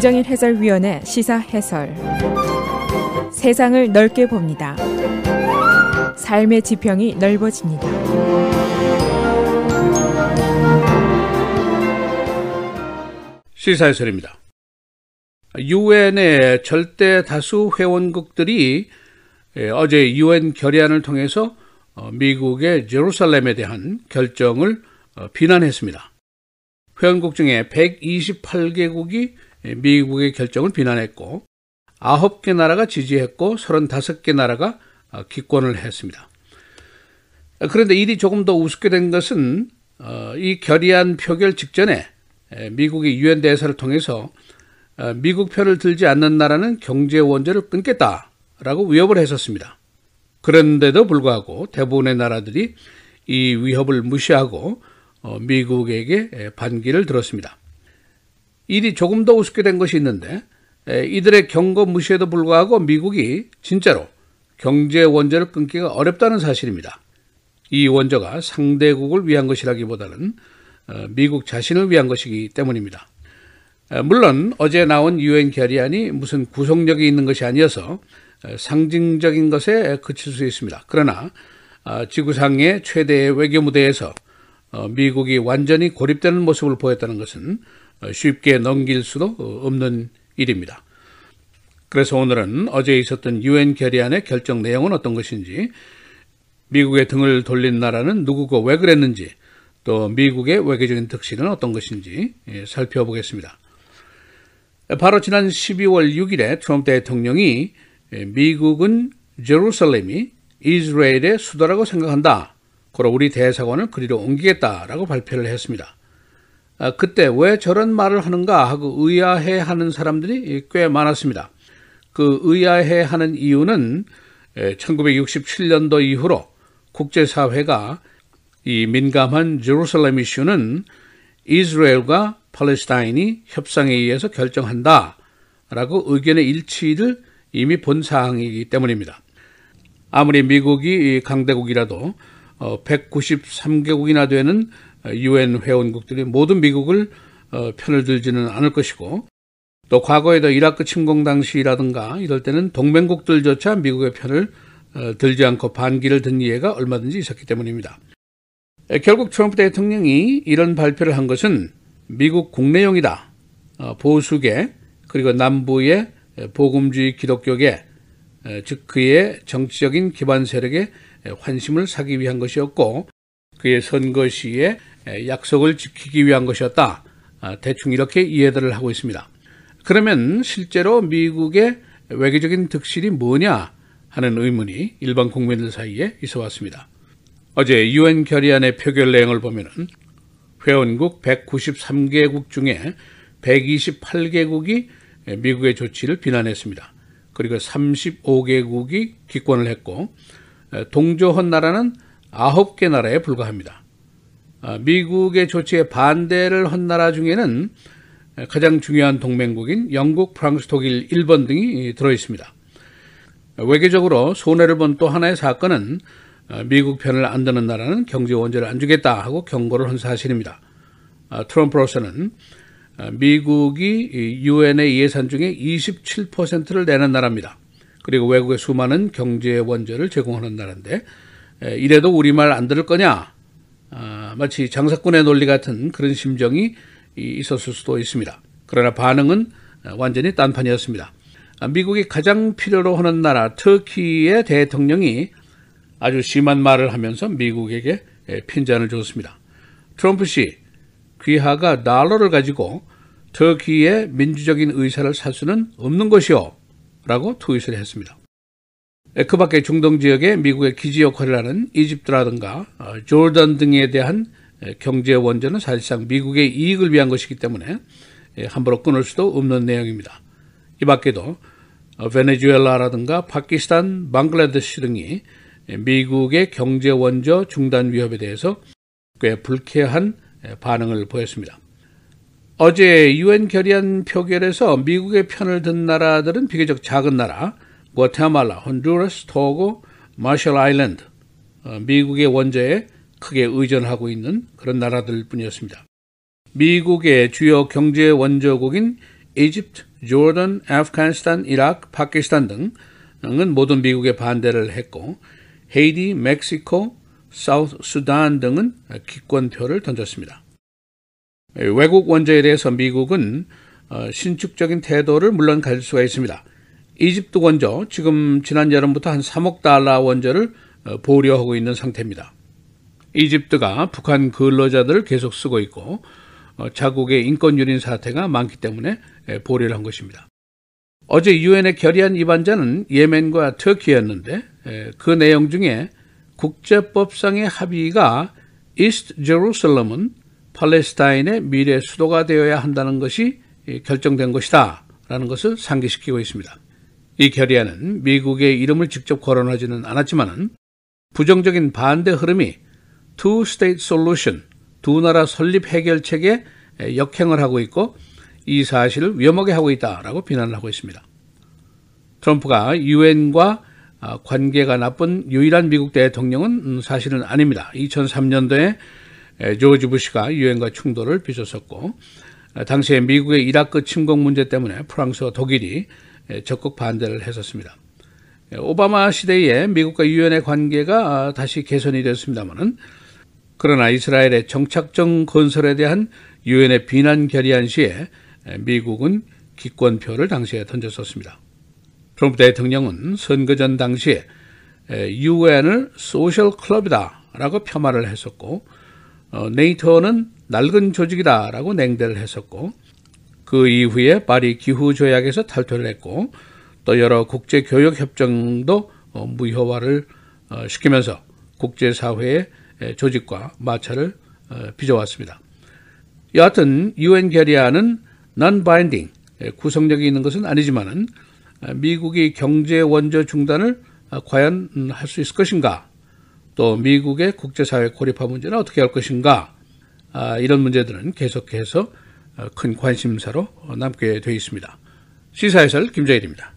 김정일 해설위원의 시사 해설. 세상을 넓게 봅니다. 삶의 지평이 넓어집니다. 시사 해설입니다. 유엔의 절대 다수 회원국들이 어제 유엔 결의안을 통해서 미국의 제루살렘에 대한 결정을 비난했습니다. 회원국 중에 128개국이 미국의 결정을 비난했고 9개 나라가 지지했고 35개 나라가 기권을 했습니다. 그런데 일이 조금 더 우습게 된 것은 이 결의안 표결 직전에 미국이 유엔 대사를 통해서 미국 편을 들지 않는 나라는 경제 원조를 끊겠다라고 위협을 했었습니다. 그런데도 불구하고 대부분의 나라들이 이 위협을 무시하고 미국에게 반기를 들었습니다. 일이 조금 더 우습게 된 것이 있는데 이들의 경고 무시에도 불구하고 미국이 진짜로 경제 원조를 끊기가 어렵다는 사실입니다. 이 원조가 상대국을 위한 것이라기보다는 미국 자신을 위한 것이기 때문입니다. 물론 어제 나온 유엔 결의안이 무슨 구속력이 있는 것이 아니어서 상징적인 것에 그칠 수 있습니다. 그러나 지구상의 최대의 외교 무대에서 미국이 완전히 고립되는 모습을 보였다는 것은 쉽게 넘길 수도 없는 일입니다. 그래서 오늘은 어제 있었던 유엔 결의안의 결정 내용은 어떤 것인지, 미국의 등을 돌린 나라는 누구고 왜 그랬는지, 또 미국의 외교적인 득실은 어떤 것인지 살펴보겠습니다. 바로 지난 12월 6일에 트럼프 대통령이 미국은 제루살렘이 이스라엘의 수도라고 생각한다. 그러 우리 대사관을 그리로 옮기겠다라고 발표를 했습니다. 그때 왜 저런 말을 하는가 하고 의아해하는 사람들이 꽤 많았습니다. 그 의아해하는 이유는 1967년도 이후로 국제사회가 이 민감한 제루살렘 이슈는 이스라엘과 팔레스타인이 협상에 의해서 결정한다라고 의견의 일치를 이미 본 사항이기 때문입니다. 아무리 미국이 강대국이라도 193개국이나 되는 유엔 회원국들이 모두 미국을 편을 들지는 않을 것이고, 또 과거에도 이라크 침공 당시라든가 이럴 때는 동맹국들조차 미국의 편을 들지 않고 반기를 든 예가 얼마든지 있었기 때문입니다. 결국 트럼프 대통령이 이런 발표를 한 것은 미국 국내용이다. 보수계 그리고 남부의 복음주의 기독교계, 즉 그의 정치적인 기반 세력에 환심을 사기 위한 것이었고, 그의 선거 시에 약속을 지키기 위한 것이었다. 대충 이렇게 이해들을 하고 있습니다. 그러면 실제로 미국의 외교적인 득실이 뭐냐 하는 의문이 일반 국민들 사이에 있어 왔습니다. 어제 유엔 결의안의 표결 내용을 보면은 회원국 193개국 중에 128개국이 미국의 조치를 비난했습니다. 그리고 35개국이 기권을 했고, 동조한 나라는 9개 나라에 불과합니다. 미국의 조치에 반대를 한 나라 중에는 가장 중요한 동맹국인 영국, 프랑스, 독일, 일본 등이 들어있습니다. 외교적으로 손해를 본 또 하나의 사건은 미국 편을 안 드는 나라는 경제 원조를 안 주겠다 하고 경고를 한 사실입니다. 트럼프로서는 미국이 유엔의 예산 중에 27%를 내는 나라입니다. 그리고 외국의 수많은 경제 원조를 제공하는 나라인데, 이래도 우리말 안 들을 거냐? 마치 장사꾼의 논리 같은 그런 심정이 있었을 수도 있습니다. 그러나 반응은 완전히 딴판이었습니다. 미국이 가장 필요로 하는 나라 터키의 대통령이 아주 심한 말을 하면서 미국에게 핀잔을 줬습니다. 트럼프 씨, 귀하가 달러를 가지고 터키의 민주적인 의사를 살 수는 없는 것이요 라고 트윗을 했습니다. 그 밖에 중동 지역에 미국의 기지 역할을 하는 이집트라든가 조던 등에 대한 경제 원조는 사실상 미국의 이익을 위한 것이기 때문에 함부로 끊을 수도 없는 내용입니다. 이 밖에도 베네수엘라라든가 파키스탄, 방글라데시 등이 미국의 경제 원조 중단 위협에 대해서 꽤 불쾌한 반응을 보였습니다. 어제 유엔 결의안 표결에서 미국의 편을 든 나라들은 비교적 작은 나라, 과테말라, 혼두라스, 토고, 마셜 아일랜드, 미국의 원조에 크게 의존하고 있는 그런 나라들 뿐이었습니다. 미국의 주요 경제 원조국인 이집트, 조던, 아프가니스탄, 이라크, 파키스탄 등은 모두 미국의 반대를 했고 헤이티, 멕시코, 사우스 수단 등은 기권표를 던졌습니다. 외국 원조에 대해서 미국은 신축적인 태도를 물론 가질 수가 있습니다. 이집트 원조, 지난 여름부터 한 3억 달러 원조를 보류하고 있는 상태입니다. 이집트가 북한 근로자들을 계속 쓰고 있고 자국의 인권 유린 사태가 많기 때문에 보류를 한 것입니다. 어제 유엔에 결의안 위반자는 예멘과 터키였는데 그 내용 중에 국제법상의 합의가 이스트 제루살렘은 팔레스타인의 미래 수도가 되어야 한다는 것이 결정된 것이다 라는 것을 상기시키고 있습니다. 이 결의안은 미국의 이름을 직접 거론하지는 않았지만 부정적인 반대 흐름이 Two State Solution, 두 나라 설립 해결책에 역행을 하고 있고 이 사실을 위험하게 하고 있다라고 비난을 하고 있습니다. 트럼프가 유엔과 관계가 나쁜 유일한 미국 대통령은 사실은 아닙니다. 2003년도에 조지 부시가 유엔과 충돌을 빚었었고 당시에 미국의 이라크 침공 문제 때문에 프랑스와 독일이 적극 반대를 했었습니다. 오바마 시대에 미국과 유엔의 관계가 다시 개선이 됐습니다만 그러나 이스라엘의 정착정 건설에 대한 유엔의 비난 결의안 시에 미국은 기권표를 당시에 던졌었습니다. 트럼프 대통령은 선거 전 당시에 유엔을 소셜 클럽이다 라고 폄하를 했었고 네이토는 낡은 조직이다 라고 냉대를 했었고 그 이후에 파리 기후조약에서 탈퇴를 했고 또 여러 국제교역협정도 무효화를 시키면서 국제사회의 조직과 마찰을 빚어왔습니다. 여하튼 유엔 결의안은 non-binding, 구성력이 있는 것은 아니지만 미국이 경제 원조 중단을 과연 할 수 있을 것인가, 또 미국의 국제사회 고립화 문제는 어떻게 할 것인가, 이런 문제들은 계속해서 큰 관심사로 남게 되어 있습니다. 시사해설 김정일입니다.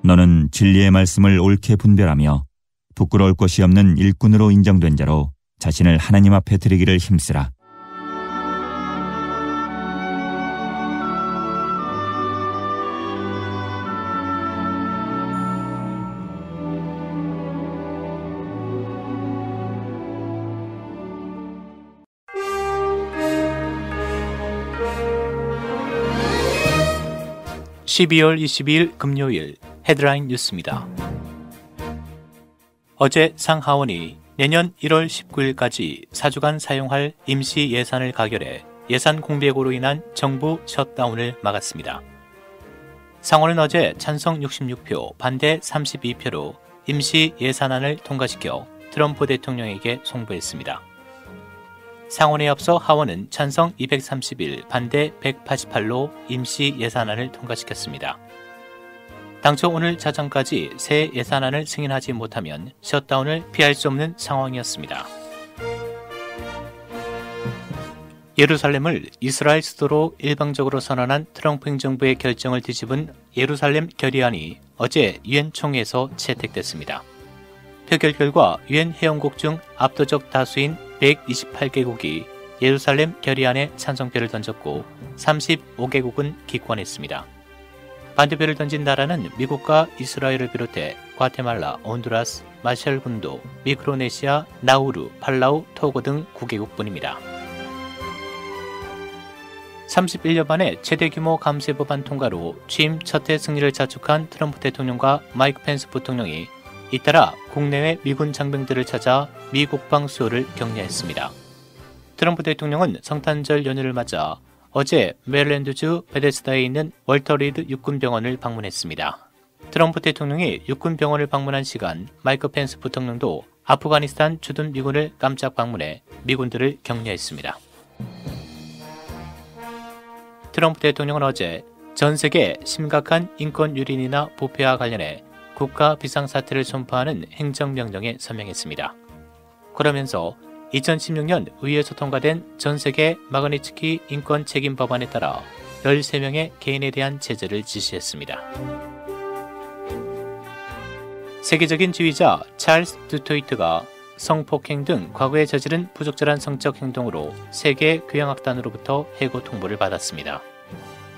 너는 진리의 말씀을 옳게 분별하며 부끄러울 것이 없는 일꾼으로 인정된 자로 자신을 하나님 앞에 드리기를 힘쓰라. (12월 22일) 금요일 헤드라인 뉴스입니다. 어제 상하원이 내년 1월 19일까지 4주간 사용할 임시 예산을 가결해 예산 공백으로 인한 정부 셧다운을 막았습니다. 상원은 어제 찬성 66표, 반대 32표로 임시 예산안을 통과시켜 트럼프 대통령에게 송부했습니다. 상원에 앞서 하원은 찬성 231, 반대 188로 임시 예산안을 통과시켰습니다. 당초 오늘 자정까지 새 예산안을 승인하지 못하면 셧다운을 피할 수 없는 상황이었습니다. 예루살렘을 이스라엘 수도로 일방적으로 선언한 트럼프 행정부의 결정을 뒤집은 예루살렘 결의안이 어제 유엔 총회에서 채택됐습니다. 표결 결과 유엔 회원국 중 압도적 다수인 128개국이 예루살렘 결의안에 찬성표를 던졌고 35개국은 기권했습니다. 반대표를 던진 나라는 미국과 이스라엘을 비롯해 과테말라, 온두라스, 마샬군도, 미크로네시아, 나우루, 팔라우, 토고 등 9개국뿐입니다. 31년 만에 최대 규모 감세 법안 통과로 취임 첫 해 승리를 자축한 트럼프 대통령과 마이크 펜스 부통령이 잇따라 국내외 미군 장병들을 찾아 미 국방 수호를 격려했습니다. 트럼프 대통령은 성탄절 연휴를 맞아 어제 메릴랜드주 베데스다에 있는 월터 리드 육군병원을 방문했습니다. 트럼프 대통령이 육군병원을 방문한 시간 마이크 펜스 부통령도 아프가니스탄 주둔 미군을 깜짝 방문해 미군들을 격려했습니다. 트럼프 대통령은 어제 전 세계 심각한 인권 유린이나 부패와 관련해 국가 비상사태를 선포하는 행정명령에 서명했습니다. 그러면서 2016년 의회에서 통과된 전 세계 마그니츠키 인권 책임 법안에 따라 13명의 개인에 대한 제재를 지시했습니다. 세계적인 지휘자 찰스 두토이트가 성폭행 등 과거에 저지른 부적절한 성적 행동으로 세계 교양악단으로부터 해고 통보를 받았습니다.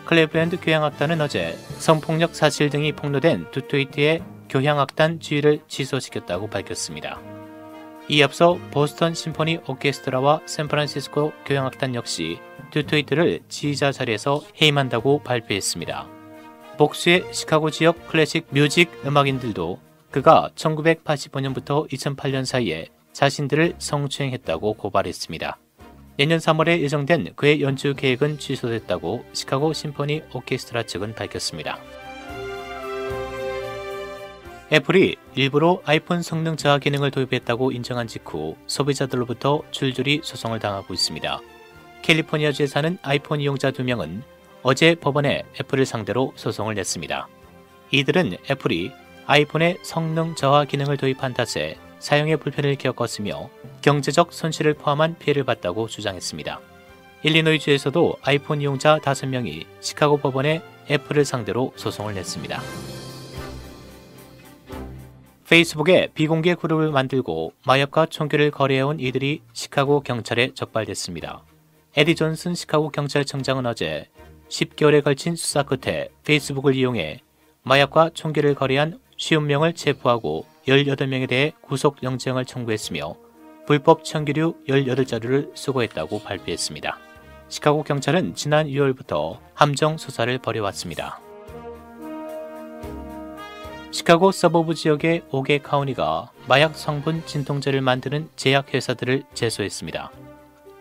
클리블랜드 교양악단은 어제 성폭력 사실 등이 폭로된 두토이트의 교향악단 지휘를 취소시켰다고 밝혔습니다. 이 앞서 보스턴 심포니 오케스트라와 샌프란시스코 교향악단 역시 두토이트를 지휘자 자리에서 해임한다고 발표했습니다. 복수의 시카고 지역 클래식 뮤직 음악인들도 그가 1985년부터 2008년 사이에 자신들을 성추행했다고 고발했습니다. 내년 3월에 예정된 그의 연주 계획은 취소됐다고 시카고 심포니 오케스트라 측은 밝혔습니다. 애플이 일부러 아이폰 성능 저하 기능을 도입했다고 인정한 직후 소비자들로부터 줄줄이 소송을 당하고 있습니다. 캘리포니아주에 사는 아이폰 이용자 2명은 어제 법원에 애플을 상대로 소송을 냈습니다. 이들은 애플이 아이폰에 성능 저하 기능을 도입한 탓에 사용에 불편을 겪었으며 경제적 손실을 포함한 피해를 봤다고 주장했습니다. 일리노이주에서도 아이폰 이용자 5명이 시카고 법원에 애플을 상대로 소송을 냈습니다. 페이스북에 비공개 그룹을 만들고 마약과 총기를 거래해온 이들이 시카고 경찰에 적발됐습니다. 에디 존슨 시카고 경찰청장은 어제 10개월에 걸친 수사 끝에 페이스북을 이용해 마약과 총기를 거래한 50명을 체포하고 18명에 대해 구속영장을 청구했으며 불법 총기류 18자루를 수거했다고 발표했습니다. 시카고 경찰은 지난 2월부터 함정 수사를 벌여왔습니다. 시카고 서버브 지역의 5개 카운티가 마약 성분 진통제를 만드는 제약회사들을 제소했습니다.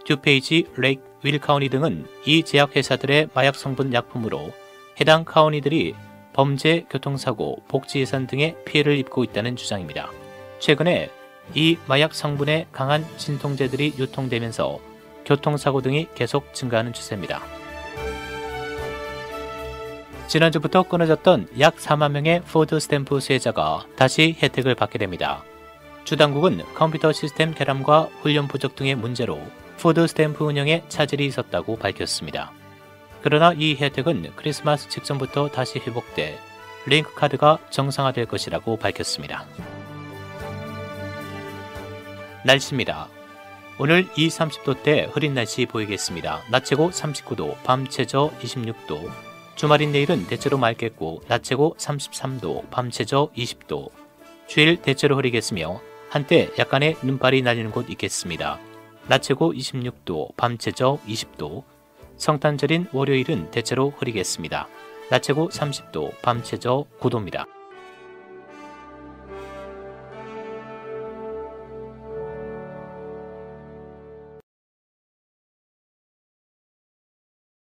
듀페이지, 레이크, 윌 카운티 등은 이 제약회사들의 마약 성분 약품으로 해당 카운티들이 범죄, 교통사고, 복지 예산 등의 피해를 입고 있다는 주장입니다. 최근에 이 마약 성분의 강한 진통제들이 유통되면서 교통사고 등이 계속 증가하는 추세입니다. 지난주부터 끊어졌던 약 4만 명의 푸드 스탬프 수혜자가 다시 혜택을 받게 됩니다. 주 당국은 컴퓨터 시스템 결함과 훈련 부족 등의 문제로 푸드 스탬프 운영에 차질이 있었다고 밝혔습니다. 그러나 이 혜택은 크리스마스 직전부터 다시 회복돼 링크 카드가 정상화될 것이라고 밝혔습니다. 날씨입니다. 오늘 30도대 흐린 날씨 보이겠습니다. 낮 최고 39도, 밤 최저 26도. 주말인 내일은 대체로 맑겠고 낮 최고 33도, 밤 최저 20도. 주일 대체로 흐리겠으며 한때 약간의 눈발이 날리는 곳 있겠습니다. 낮 최고 26도, 밤 최저 20도. 성탄절인 월요일은 대체로 흐리겠습니다. 낮 최고 30도, 밤 최저 9도입니다.